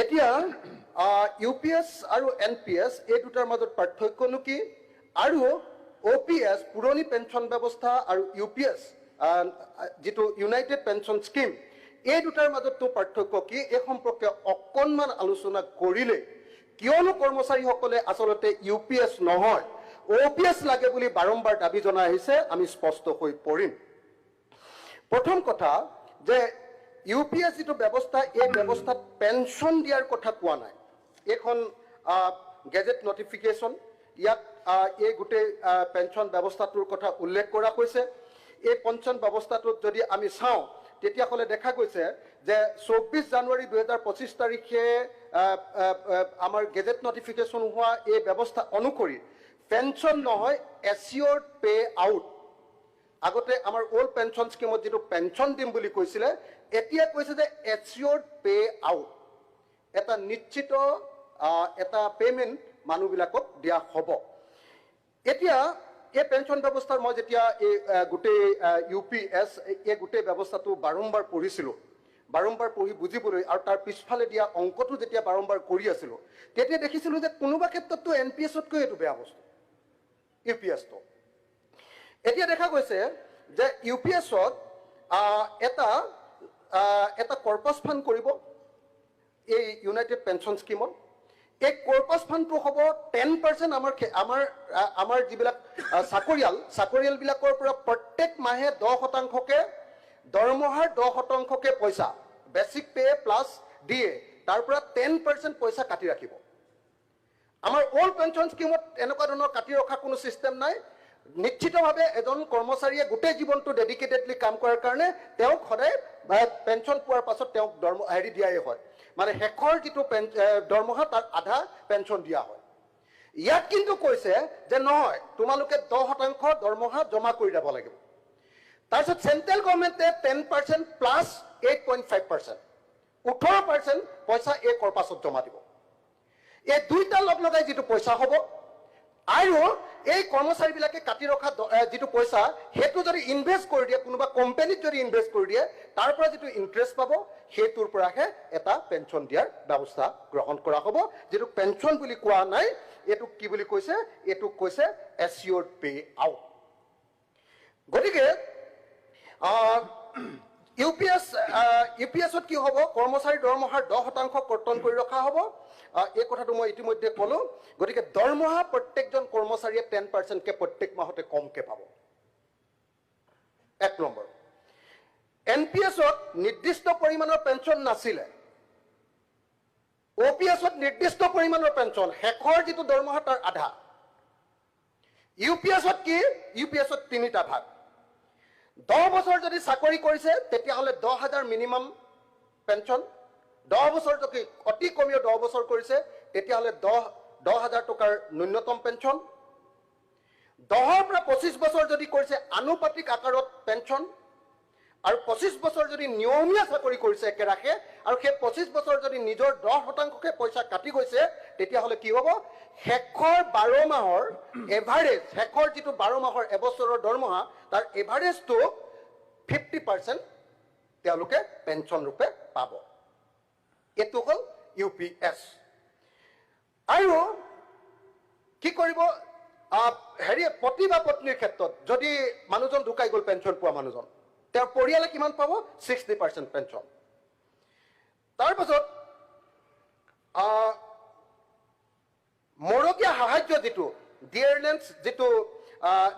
এতিয়া ইউপিএছ আৰু এনপিএছ এই দুটাৰ মাজত পাৰ্থক্যনো কি আৰু ওপিএছ পুৰণি পেঞ্চন ব্যৱস্থা আৰু ইউপিএছ যেটো ইউনাইটেড পেঞ্চন স্কিম এই দুটাৰ মাজতো পাৰ্থক্য কি এই সম্পৰ্কে অকণমান আলোচনা কৰিলে কিয়নো কৰ্মচাৰীসকলে আচলতে ইউপিএছ নহয় ওপিএছ লাগে বুলি বাৰম্বাৰ দাবী জনাই আহিছে আমি স্পষ্ট হৈ পৰিম প্ৰথম কথা যে ইউপিএছ যেটো ব্যৱস্থা এই ব্যৱস্থাত পেঞ্চন দিয়াৰ কথা কোৱা নাই এখন গেজেট নটিফিকেশন ইয়াত এই গোটেই পেঞ্চন ব্যৱস্থাটোৰ কথা উল্লেখ কৰা হৈছে এই পেঞ্চন ব্যৱস্থাটোত যদি আমি চাওঁ তেতিয়া হলে দেখা গৈছে যে 24 জানুৱাৰী 2025 তাৰিখে আমাৰ গেজেট নটিফিকেশন হোৱা এই ব্যৱস্থা অনুসৰি পেঞ্চন নহয় এচিয়ৰ্ড পে আউট আগতে আমাৰ ওল্ড পেঞ্চন স্কিমত যেটো পেঞ্চন দিম বুলি কৈছিলে এতিয়া কৈছে যে এচিয়ৰ্ড পে আউট এটা নিশ্চিত এটা পেমেন্ট মানুহবিলাকক দিয়া হ'ব এতিয়া এই পেঞ্চন ব্যৱস্থাৰ মই যেতিয়া এই গোটেই ইউপিএছ এই গোটেই ব্যৱস্থাটো বাৰম্বাৰ পঢ়িছিলোঁ বাৰম্বাৰ পঢ়ি বুজিবলৈ আৰু তাৰ পিছফালে দিয়া অংকটো যেতিয়া বাৰম্বাৰ কৰি আছিলোঁ তেতিয়া দেখিছিলোঁ যে কোনোবা ক্ষেত্ৰততো এনপিএছতকৈ এইটো বেয়া বস্তু ইউপিএছটো এতিয়া দেখা গৈছে যে ইউপিএছত এটা কৰ্পাছ ফাণ্ড কৰিব এই ইউনাইটেড পেঞ্চন স্কিমত এই কৰ্পাছ ফাণ্ডটো হ'ব 10% আমাৰ যিবিলাক চাকৰিয়ালবিলাকৰ পৰা প্ৰত্যেক মাহে 10%কে দৰমহাৰ 10%কে পইচা বেসিক পে প্লাস দিয়ে তাৰ পৰা 10% পইচা কাটি ৰাখিব আমাৰ ওল্ড পেঞ্চন স্কিমত এনেকুৱা ধৰণৰ কাটি ৰখা কোনো সিস্টেম নাই নিশ্চিতভাৱে এজন কৰ্মচাৰীয়ে গোটেই জীৱনটো ডেডিকেটেডলি কাম কৰাৰ কাৰণে তেওঁক সদায় পেঞ্চন পোৱাৰ পাছত তেওঁক হেৰি দিয়াই হয় মানে শেষৰ যেটো দৰমহা তাৰ আধা পেঞ্চন দিয়া হয় ইয়াত কিন্তু কৈছে যে নহয় তোমালোকে 10% দৰমহা জমা কৰি যাব লাগিব তাৰপিছত সেন্ট্ৰেল গভৰ্ণমেণ্টে 10% প্লাস 8.5% 18% পইচা এই কৰ্পাছত জমা দিব এই দুইটা লগাই যেটো পইচা হ'ব আৰু এই কৰ্মচাৰীবিলাকে কাটি ৰখা যেটো পইচা হেতু যদি ইনভেস্ট কৰি দিয়ে কোনোবা কোম্পানীত যদি ইনভেস্ট কৰি দিয়ে তাৰ পৰা যেটো ইন্টাৰেষ্ট পাব হেতুৰ পৰাহে এটা পেঞ্চন দিয়াৰ ব্যৱস্থা গ্ৰহণ কৰা হ'ব যেটো পেঞ্চন বুলি কোৱা নাই এটো কি বুলি কৈছে এটো কৈছে এচিয়ৰ্ড পে আউট গতিকে ইউপিএছত কি হ'ব কৰ্মচাৰী দৰমহাৰ 10% কৰ্তন কৰি ৰখা হ'ব এই কথাটো মই ইতিমধ্যে ক'লো গতিকে দৰমহা প্ৰত্যেকজন কৰ্মচাৰীয়ে 10% কে প্ৰত্যেক মাহতে কমকে পাব এক নম্বৰ এনপিএছত নিৰ্দিষ্ট পৰিমাণৰ পেঞ্চন নাছিলে ওপিএছত নিৰ্দিষ্ট পৰিমাণৰ পেঞ্চন শেষৰ যেটো দৰমহা তাৰ আধা ইউপিএছত কি ইউপিএছত তিনিটা ভাগ 10 বছৰ যদি চাকৰি কৰিছে তেতিয়া হলে 10000 মিনিমাম পেঞ্চন 10 বছৰ যদি অতি কমিও 10 বছৰ কৰিছে তেতিয়া হলে 10000 টকাৰ ন্যূনতম পেঞ্চন 10 পৰা 25 বছৰ যদি কৰিছে আনুপাতিক আকাৰত পেঞ্চন আৰু 25 বছৰ যদি নিয়মীয়া চাকৰি কৰিছে একেৰাখে আৰু সেই 25 বছৰ যদি নিজৰ 10%কে পইচা কাটি গৈছে তেতিয়া হলে কি হ'ব শেষৰ 12 মাহৰ এভাৰেজ শেষৰ যেটো 12 মাহৰ এবছৰৰ দৰমহা তাৰ এভাৰেজটো 50% তেওঁলোকে পেঞ্চন ৰূপে পাব এটো হ'ল ইউপিএছ আৰু কি কৰিব হেৰি পতি বা পত্নীৰ ক্ষেত্ৰত যদি মানুহজন ঢুকাই গ'ল পেঞ্চন পোৱা মানুহজন তেওঁৰ পৰিয়ালে কিমান পাব 60% পেঞ্চন তাৰ পাছত মৰগীয়া সাহায্য যেটো ডিয়াৰনেন্স যেটো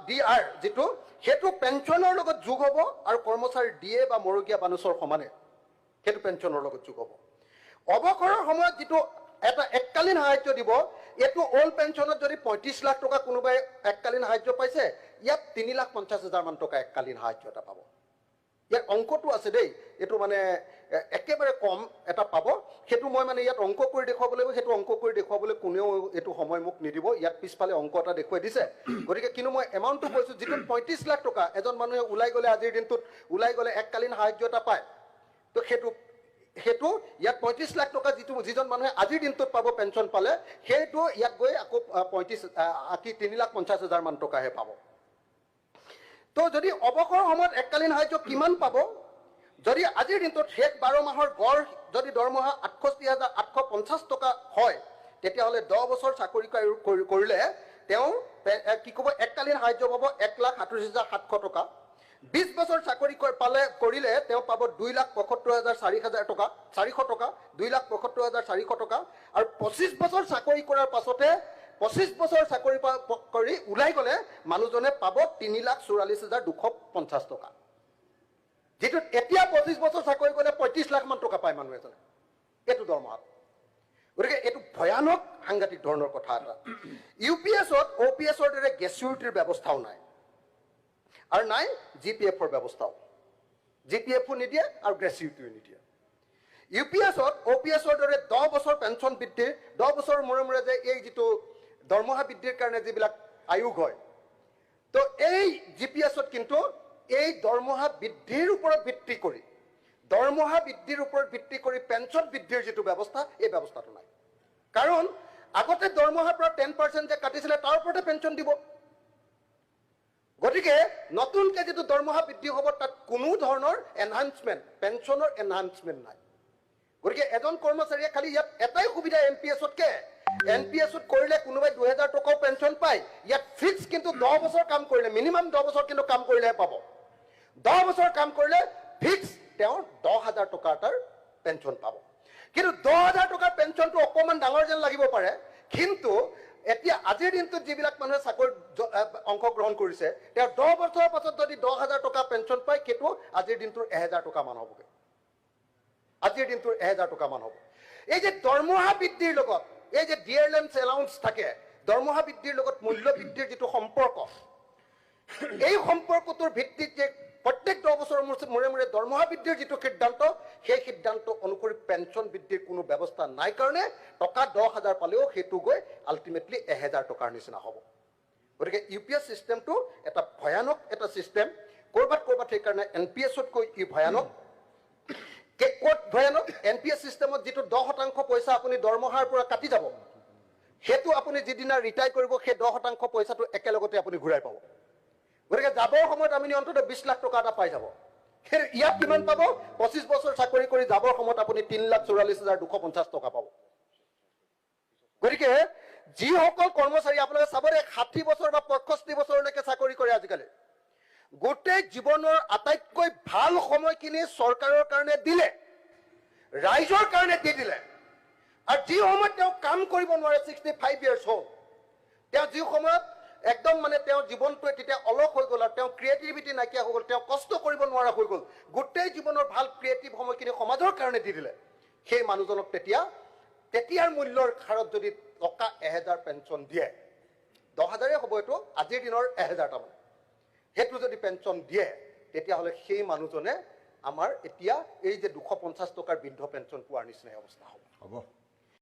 ডিআৰ যেটো হেতু পেঞ্চনৰ লগত যোগ হ'ব আৰু কৰ্মচাৰীৰ ডিএ বা মৰগীয়া বানুচৰ সমানে হেতু পেঞ্চনৰ লগত যোগ হ'ব অৱসৰৰ সময়ত যেটো এটা এককালীন সাহায্য দিব এটো ওল্ড পেঞ্চনত যদি 35 লাখ টকা কোনোবাই এককালীন সাহায্য পাইছে ইয়াত 3,50,000 মান টকা এককালীন সাহায্য এটা পাব ইয়াৰ অংকটো আছে দেই এটো মানে একেবাৰে কম এটা পাব হেতু মই মানে ইয়াত অংক কৰি দেখুৱাবলৈ হেতু অংক কৰি দেখুৱাবলৈ কোনেও এটো সময় মোক নিদিব ইয়াত পিছফালে অংক এটা দেখুৱাই দিছে গতিকে কিনো মই এমাউন্টটো কৈছো যেটো 35 লাখ টকা এজন মানুহে উলাই গলে আজিৰ দিনটোত উলাই গলে এককালীন সাহায্য এটা পায় তো হেতু ইয়াত 35 লাখ টকা যেটো যিজন মানুহে আজিৰ দিনটোত পাব পেঞ্চন পালে হেতু ইয়াত গৈ আকৌ 3,50,000 মান টকাহে পাব তো যদি অৱসৰৰ সময়ত এককালীন সাহায্য কিমান পাব যদি আজিৰ দিনটোত শেষ 12 মাহৰ গড় যদি দৰমহা 68,850 টকা হয় তেতিয়াহ'লে 10 বছৰ চাকৰি কৰিলে তেওঁ কি ক'ব এককালীন সাহায্য পাব 1,38,700 টকা 20 বছৰ চাকৰি কৰিলে তেওঁ পাব 2,75,400 টকা 2,75,400 টকা আৰু 25 বছৰ চাকৰি কৰাৰ পাছতে 25 বছৰ চাকৰি কৰি ওলাই গ'লে মানুহজনে পাব 3,44,250 টকা যেটো এতিয়া 25 বছৰ চাকৰি কৰিলে 35 লাখ মান টকা পায় মানুহ এজনে এটো দৰমহা গতিকে এটো ভয়ানক সাংঘাতিক ধৰণৰ কথা এটা ইউপিএছত ওপিএছৰ দৰে গ্ৰেচুইটিৰ ব্যৱস্থাও নাই আৰু নাই জিপিএফৰ ব্যৱস্থাও জিপিএফও নিদিয়ে আৰু গ্ৰেচুইটিও নিদিয়ে ইউপিএছত ওপিএছৰ দৰে 10 বছৰ পেঞ্চন বৃদ্ধি 10 বছৰ মূৰে যে এই যেটো দৰমহা বৃদ্ধিৰ কাৰণে যিবিলাক আয়োগ হয় তো এই জিপিএছত কিন্তু এই দৰমহা বৃদ্ধিৰ ওপৰত ভিত্তি কৰি পেঞ্চন বৃদ্ধিৰ যেটো ব্যৱস্থা এই ব্যৱস্থাটো নাই কাৰণ আগতে দৰমহাৰ পৰা 10% যে কাটিছিলে তাৰ ওপৰতে পেঞ্চন দিব গতিকে নতুনকে যেটো দৰমহা বৃদ্ধি হ'ব তাত কোনো ধৰণৰ এনহান্সমেন্ট পেঞ্চনৰ এনহান্সমেন্ট নাই গতিকে এজন কৰ্মচাৰীয়ে খালি ইয়াত এটাই সুবিধা এনপিএছত কৰিলে কোনোবাই 2000 টকাও পেঞ্চন পায় ইয়াত ফিক্স কিন্তু 10 বছৰ কাম কৰিলে মিনিমাম 10 বছৰ কিন্তু কাম কৰিলেহে পাব 10 বছৰ কাম কৰিলে ফিক্স তেওঁ 10,000 টকা তাৰ পেঞ্চন পাব কিন্তু 10,000 টকাৰ পেঞ্চনটো অকমান ডাঙৰ যেন লাগিব পাৰে কিন্তু এতিয়া আজিৰ দিনটোত যিবিলাক মানুহে চাকৰি অংশগ্ৰহণ কৰিছে তেওঁ 10 বছৰৰ পাছত যদি 10,000 টকা পেঞ্চন পায় কিন্তু আজিৰ দিনটোৰ 1,000 টকা মান হ'বগে আজিৰ দিনটোৰ 1,000 টকা মান হ'ব এই যে দৰমহা বৃদ্ধিৰ লগত এই যে ডিয়াৰলেন্স এলাউন্স থাকে দৰমহা বৃদ্ধিৰ লগত মূল্য বৃদ্ধিৰ যেটো সম্পৰ্ক এই সম্পৰ্কটোৰ ভিত্তিত যে প্ৰত্যেক 10 বছৰৰ মূৰে দৰমহা বৃদ্ধিৰ যেটো সিদ্ধান্ত সেই সিদ্ধান্ত অনুসৰি পেঞ্চন বৃদ্ধিৰ কোনো ব্যৱস্থা নাই কাৰণে টকা 10,000 পালেও হেতু গৈ আলটিমেটলি 1,000 টকাৰ নিচিনা হ'ব গতিকে ইউপিএছ সিস্টেমটো এটা ভয়ানক এটা সিস্টেম কৰবাত সেই কাৰণে এনপিএছত কৈ ই ভয়ানক ক'ত ভয়ানক এনপিএছ সিস্টেমত যেটো 10% পইচা আপুনি দৰমহাৰ পৰা কাটি যাব হেতু আপুনি যিদিনা ৰিটায়াৰ কৰিব সেই 10% পইচাটো একেলগতে আপুনি ঘূৰাই পাব গতিকে যাবৰ সময়ত আপুনি অন্তত 20 লাখ টকা এটা পাই যাব ইয়াত কিমান পাব 25 বছৰ চাকৰি কৰি যাবৰ সময়ত আপুনি 3,44,250 টকা পাব গতিকে যিসকল কৰ্মচাৰী আপোনালোকে চাব 60 বছৰ বা 65 বছৰলৈকে চাকৰি কৰে আজিকালি গোটেই জীৱনৰ আটাইতকৈ ভাল সময়খিনি চৰকাৰৰ কাৰণে দিলে ৰাইজৰ কাৰণে দিলে আৰু যি সময়ত তেওঁ কাম কৰিব নোৱাৰে 65 ইয়াৰ্ছ হ'ল তেওঁ যি সময়ত একদম মানে তেওঁ জীৱনটো তেতিয়া অলস হৈ গ'ল আৰু তেওঁ ক্ৰিয়েটিভিটি নাইকিয়া হৈ গ'ল তেওঁ কষ্ট কৰিব নোৱাৰা হৈ গ'ল গোটেই জীৱনৰ ভাল ক্ৰিয়েটিভ সময়খিনি সমাজৰ কাৰণে দি দিলে সেই মানুহজনক তেতিয়াৰ মূল্যৰ খাৰত যদি টকা 1,000 পেঞ্চন দিয়ে 10,000 হ'ব এইটো আজিৰ দিনৰ 1,000 টা মানে হেতু যদি পেঞ্চন দিয়ে তেতিয়াহ'লে সেই মানুহজনে আমাৰ এতিয়া এই যে 250 টকাৰ বৃদ্ধ পেঞ্চন পোৱাৰ নিচিনা অৱস্থা হ'ব